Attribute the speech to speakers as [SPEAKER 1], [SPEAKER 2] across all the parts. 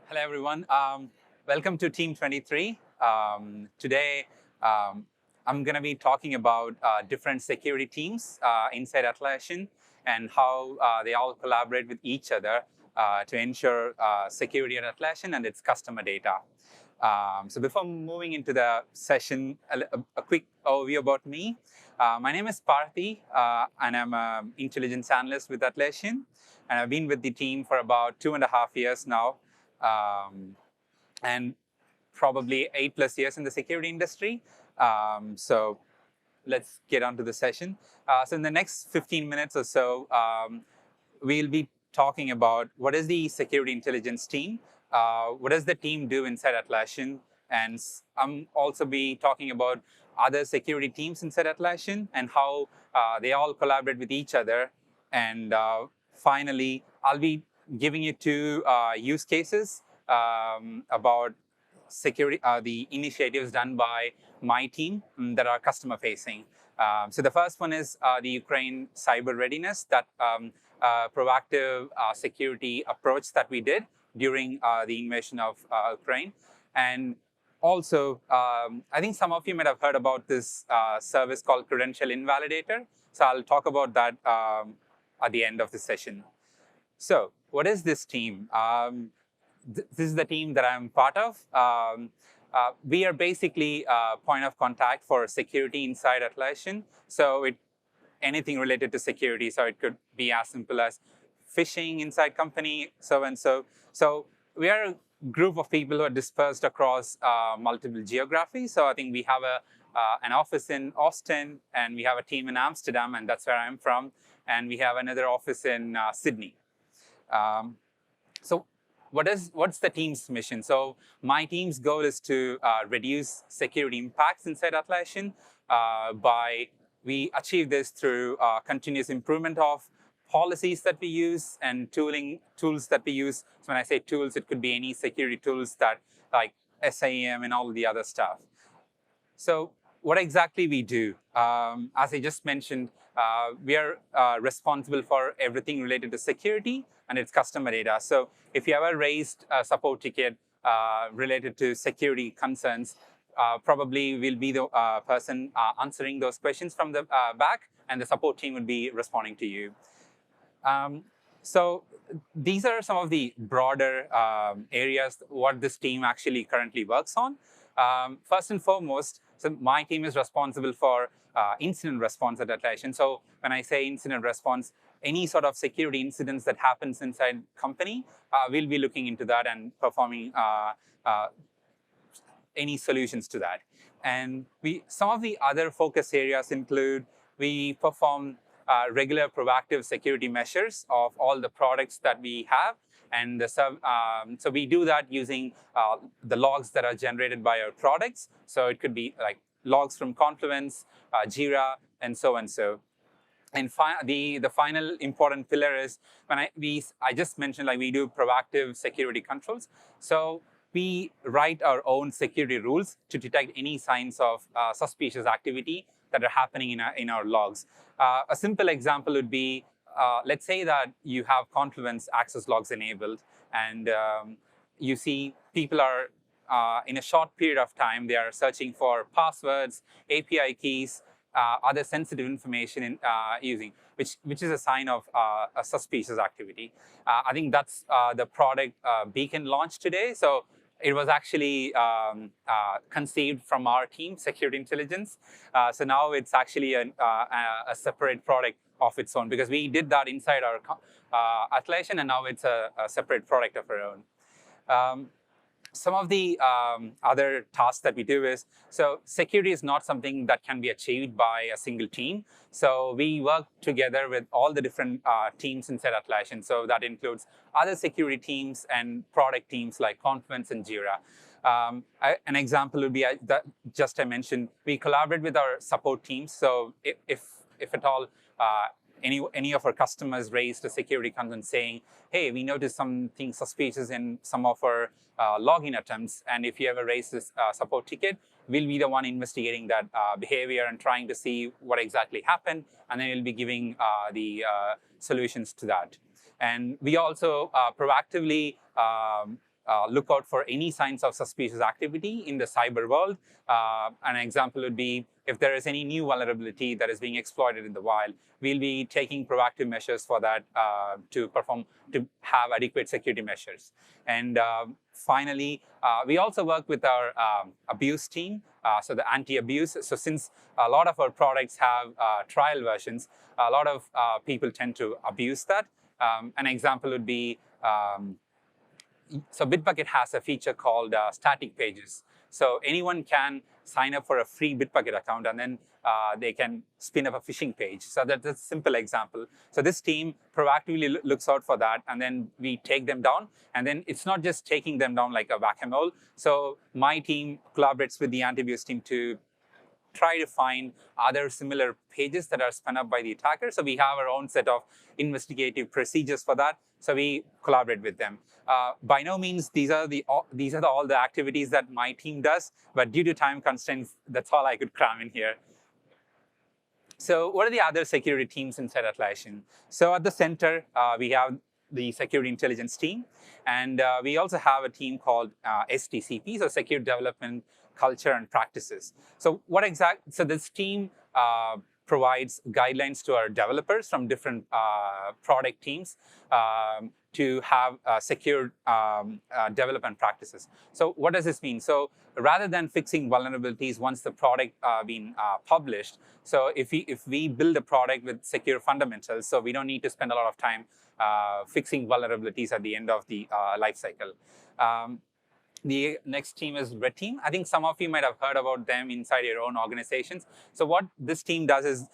[SPEAKER 1] Hello, everyone. Welcome to Team 23. Today, I'm going to be talking about different security teams inside Atlassian and how they all collaborate with each other to ensure security at Atlassian and its customer data. So before moving into the session, a quick overview about me. My name is Parthi, and I'm an intelligence analyst with Atlassian. And I've been with the team for about 2.5 years now. And probably 8+ years in the security industry. So let's get on to the session. So in the next 15 minutes or so, we'll be talking about what is the security intelligence team, what does the team do inside Atlassian, and I'm also be talking about other security teams inside Atlassian and how they all collaborate with each other. And finally, I'll be giving you two use cases about security, the initiatives done by my team that are customer facing. So the first one is the Ukraine cyber readiness, that proactive security approach that we did during the invasion of Ukraine. And also, I think some of you might have heard about this service called Credential Invalidator. So I'll talk about that at the end of the session. So what is this team? This is the team that I'm part of. We are basically a point of contact for security inside Atlassian. So anything related to security. So it could be as simple as phishing inside company, so and so. So we are a group of people who are dispersed across multiple geographies. So I think we have an office in Austin, and we have a team in Amsterdam, and that's where I'm from. And we have another office in Sydney. So what's the team's mission? So my team's goal is to reduce security impacts inside Atlassian we achieve this through continuous improvement of policies that we use and tools that we use. So when I say tools, it could be any security tools that like SIEM and all the other stuff. So what exactly we do? As I just mentioned, we are responsible for everything related to security and its customer data. So if you ever raised a support ticket related to security concerns, probably we'll be the person answering those questions from the back, and the support team would be responding to you. So these are some of the broader areas what this team actually currently works on. First and foremost, so my team is responsible for incident response at Atlassian. So when I say incident response, any sort of security incidents that happens inside company, we'll be looking into that and performing any solutions to that. And some of the other focus areas include we perform regular proactive security measures of all the products that we have. And so we do that using the logs that are generated by our products. So it could be like logs from Confluence, Jira, and so and so. And the final important pillar is when I just mentioned, like, we do proactive security controls. So we write our own security rules to detect any signs of suspicious activity that are happening in our logs. A simple example would be, let's say that you have Confluence access logs enabled, and you see people are, in a short period of time, they are searching for passwords, API keys, other sensitive information using, which is a sign of a suspicious activity. I think that's the product Beacon launched today. So it was actually conceived from our team, Security Intelligence. So now it's actually a separate product of its own, because we did that inside our Atlassian, and now it's a separate product of our own. Some of the other tasks that we do is, so security is not something that can be achieved by a single team. So we work together with all the different teams inside Atlassian. So that includes other security teams and product teams like Confluence and Jira. An example would be that I mentioned, we collaborate with our support teams. So if at all any of our customers raised a security concern saying, hey, we noticed something suspicious in some of our login attempts, and if you ever raise this support ticket, we'll be the one investigating that behavior and trying to see what exactly happened, and then we'll be giving the solutions to that. And we also proactively look out for any signs of suspicious activity in the cyber world. An example would be if there is any new vulnerability that is being exploited in the wild, we'll be taking proactive measures for that to have adequate security measures. And finally, we also work with our abuse team, so the anti-abuse. So since a lot of our products have trial versions, a lot of people tend to abuse that. An example would be, so Bitbucket has a feature called static pages. So anyone can sign up for a free Bitbucket account, and then they can spin up a phishing page. So that's a simple example. So this team proactively looks out for that, and then we take them down. And then it's not just taking them down like a whack-a-mole. So my team collaborates with the anti-abuse team to try to find other similar pages that are spun up by the attacker. So we have our own set of investigative procedures for that. So we collaborate with them. By no means these are all the activities that my team does, but due to time constraints, that's all I could cram in here. So what are the other security teams inside Atlassian? So at the center, we have the security intelligence team, and we also have a team called STCP, so Security Development Culture and Practices. So so this team provides guidelines to our developers from different product teams to have secure development practices. So what does this mean? So rather than fixing vulnerabilities once the product been published, so if we build a product with secure fundamentals, so we don't need to spend a lot of time fixing vulnerabilities at the end of the life cycle. The next team is Red Team. I think some of you might have heard about them inside your own organizations. So what this team does is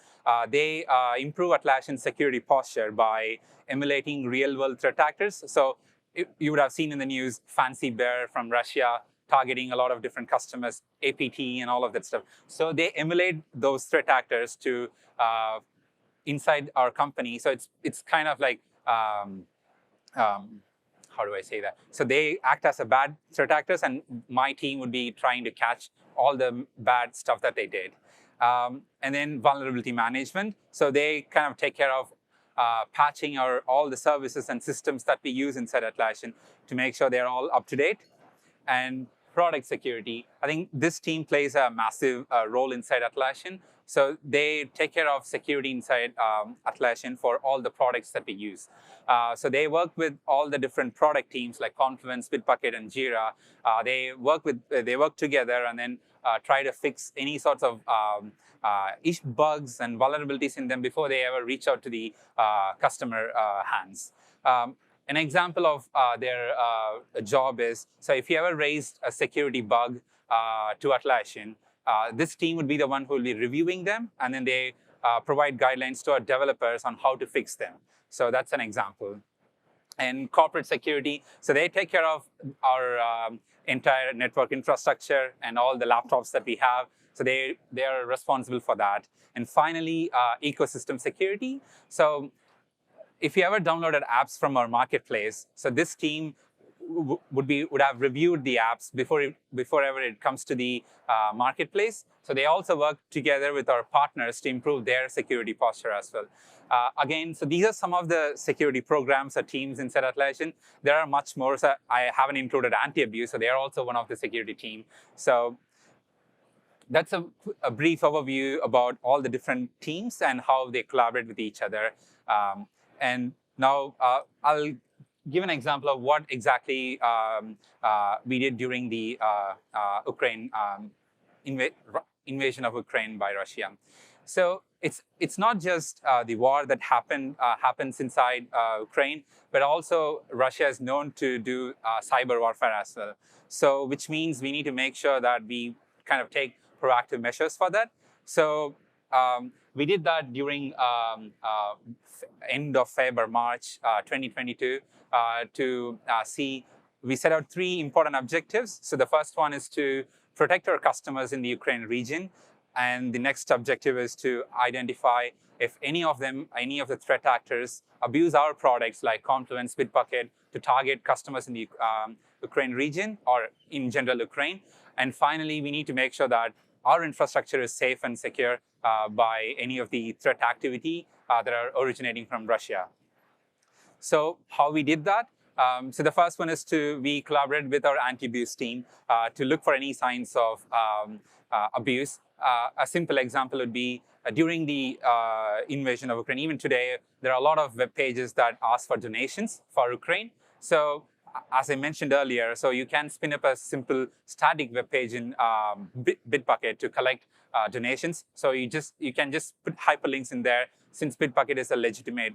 [SPEAKER 1] they improve Atlassian security posture by emulating real-world threat actors. So you would have seen in the news Fancy Bear from Russia targeting a lot of different customers, APT and all of that stuff. So they emulate those threat actors to inside our company. So it's kind of like how do I say that? So they act as a bad threat actors, and my team would be trying to catch all the bad stuff that they did. And then vulnerability management. So they kind of take care of patching all the services and systems that we use inside Atlassian to make sure they're all up to date. And product security. I think this team plays a massive role inside Atlassian. So they take care of security inside Atlassian for all the products that we use. So they work with all the different product teams like Confluence, Bitbucket, and Jira. They work together and then try to fix any sorts of bugs and vulnerabilities in them before they ever reach out to the customer hands. An example of their job is, so if you ever raised a security bug to Atlassian, this team would be the one who will be reviewing them, and then they provide guidelines to our developers on how to fix them. So that's an example. And corporate security, so they take care of our entire network infrastructure and all the laptops that we have. So they are responsible for that. And finally, ecosystem security. So if you ever downloaded apps from our marketplace, so this team would have reviewed the apps before ever it comes to the marketplace. So they also work together with our partners to improve their security posture as well. Again, so these are some of the security programs or teams inside Atlassian. There are much more. So I haven't included anti-abuse, so they are also one of the security team. So that's a brief overview about all the different teams and how they collaborate with each other. And now I'll give an example of what exactly we did during the Ukraine invasion of Ukraine by Russia. So it's not just the war that happens inside Ukraine, but also Russia is known to do cyber warfare as well. So which means we need to make sure that we kind of take proactive measures for that. So we did that during end of February or March 2022 to see. We set out 3 important objectives. So the first one is to protect our customers in the Ukraine region. And the next objective is to identify if any of the threat actors abuse our products like Confluence, Bitbucket to target customers in the Ukraine region or in general Ukraine. And finally, we need to make sure that our infrastructure is safe and secure by any of the threat activity that are originating from Russia. So how we did that? So the first one is we collaborated with our anti-abuse team to look for any signs of abuse. A simple example would be during the invasion of Ukraine. Even today, there are a lot of web pages that ask for donations for Ukraine. So as I mentioned earlier, so you can spin up a simple static web page in Bitbucket to collect donations. So you can just put hyperlinks in there. Since Bitbucket is a legitimate,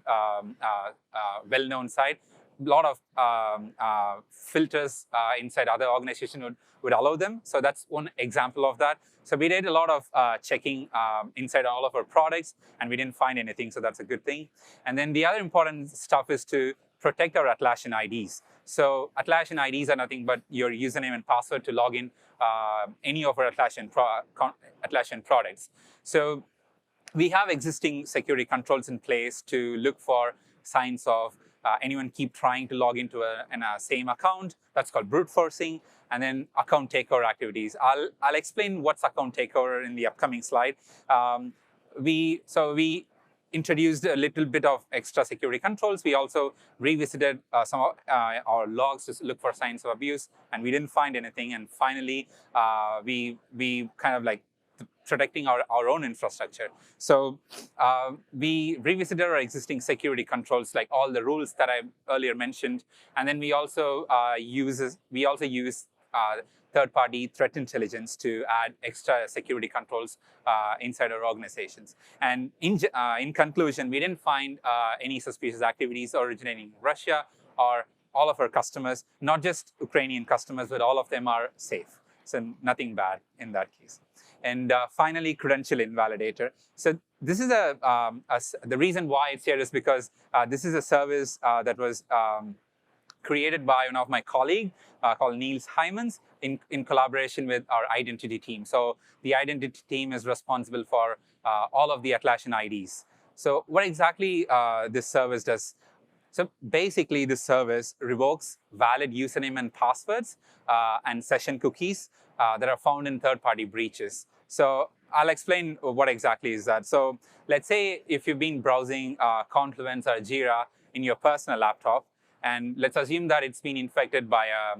[SPEAKER 1] well-known site, a lot of filters inside other organizations would allow them. So that's one example of that. So we did a lot of checking inside all of our products, and we didn't find anything. So that's a good thing. And then the other important stuff is to protect our Atlassian IDs. So Atlassian IDs are nothing but your username and password to log in any of our Atlassian products. So we have existing security controls in place to look for signs of anyone keep trying to log into a same account. That's called brute forcing. And then account takeover activities. I'll explain what's account takeover in the upcoming slide. We introduced a little bit of extra security controls. We also revisited some of our logs to look for signs of abuse, and we didn't find anything. And finally, we kind of like protecting our own infrastructure. So we revisited our existing security controls, like all the rules that I earlier mentioned, and then we also use third-party threat intelligence to add extra security controls inside our organizations. And in conclusion, we didn't find any suspicious activities originating in Russia, or all of our customers, not just Ukrainian customers, but all of them are safe. So nothing bad in that case. And finally, credential invalidator. So this is the reason why it's here is because this is a service that was created by one of my colleagues called Niels Heymans in collaboration with our identity team. So the identity team is responsible for all of the Atlassian IDs. So what exactly this service does? So basically, this service revokes valid username and passwords and session cookies that are found in third-party breaches. So I'll explain what exactly is that. So let's say if you've been browsing Confluence or Jira in your personal laptop, and let's assume that it's been infected by a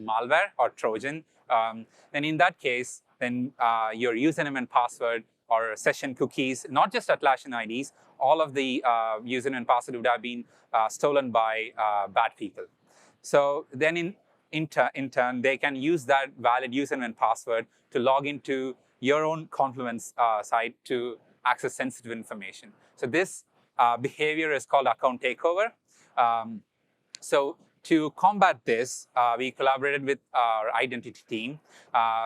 [SPEAKER 1] malware or Trojan, then in that case, then your username and password or session cookies, not just Atlassian IDs, all of the username and password would have been stolen by bad people. So then in turn, they can use that valid username and password to log into your own Confluence site to access sensitive information. So this behavior is called account takeover. So to combat this, we collaborated with our identity team.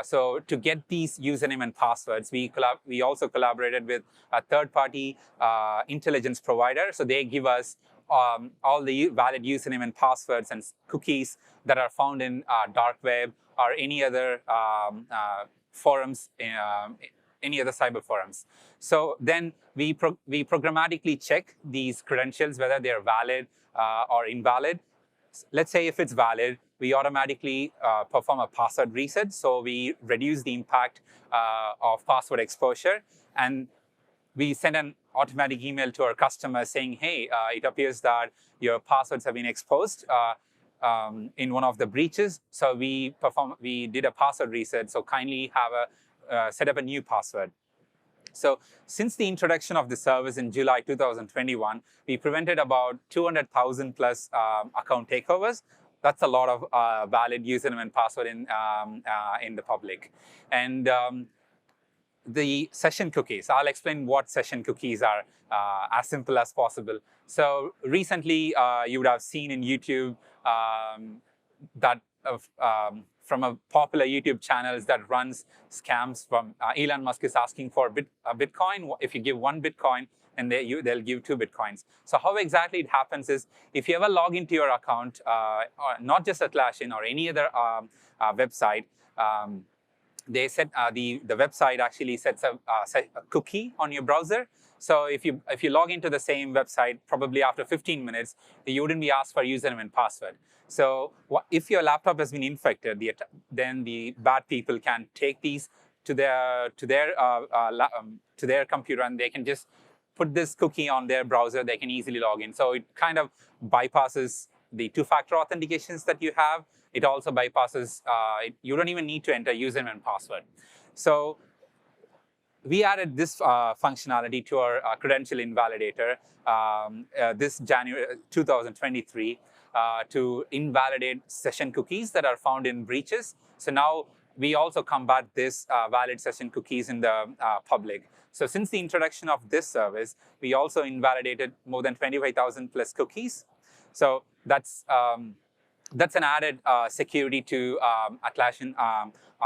[SPEAKER 1] So to get these username and passwords, we also collaborated with a third-party intelligence provider. So they give us all the valid username and passwords and cookies that are found in dark web or any other forums, any other cyber forums. So then we programmatically check these credentials, whether they're valid or invalid. Let's say if it's valid, we automatically perform a password reset. So we reduce the impact of password exposure. And we send an automatic email to our customer saying, hey, it appears that your passwords have been exposed in one of the breaches. So we did a password reset. So kindly have set up a new password. So since the introduction of the service in July 2021, we prevented about 200,000 plus account takeovers. That's a lot of valid username and password in the public. And the session cookies, I'll explain what session cookies are as simple as possible. So recently, you would have seen in YouTube that from a popular YouTube channels that runs scams from Elon Musk is asking for a Bitcoin. If you give 1 Bitcoin, and they'll give 2 Bitcoins. So how exactly it happens is, if you ever log into your account, or not just Atlassian or any other website, they set the website actually sets a cookie on your browser. So if you log into the same website, probably after 15 minutes, you wouldn't be asked for username and password. So if your laptop has been infected, then the bad people can take these to their computer, and they can just put this cookie on their browser. They can easily log in. So it kind of bypasses the two-factor authentications that you have. It also bypasses, you don't even need to enter username and password. So we added this functionality to our credential invalidator this January 2023 to invalidate session cookies that are found in breaches. So now we also combat this valid session cookies in the public. So since the introduction of this service, we also invalidated more than 25,000 plus cookies. So that's an added security to Atlassian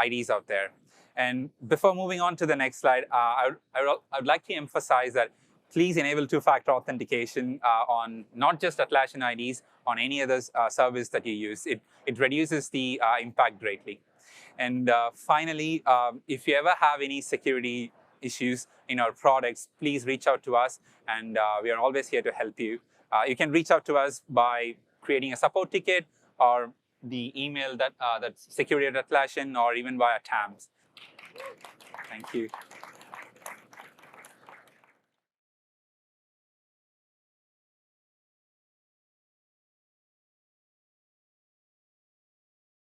[SPEAKER 1] IDs out there. And before moving on to the next slide, I would like to emphasize that please enable two-factor authentication on not just Atlassian IDs, on any other service that you use. It reduces the impact greatly. And finally, if you ever have any security issues in our products, please reach out to us, and we are always here to help you. You can reach out to us by creating a support ticket or the email that's security@Atlassian, or even via TAMS. Thank you.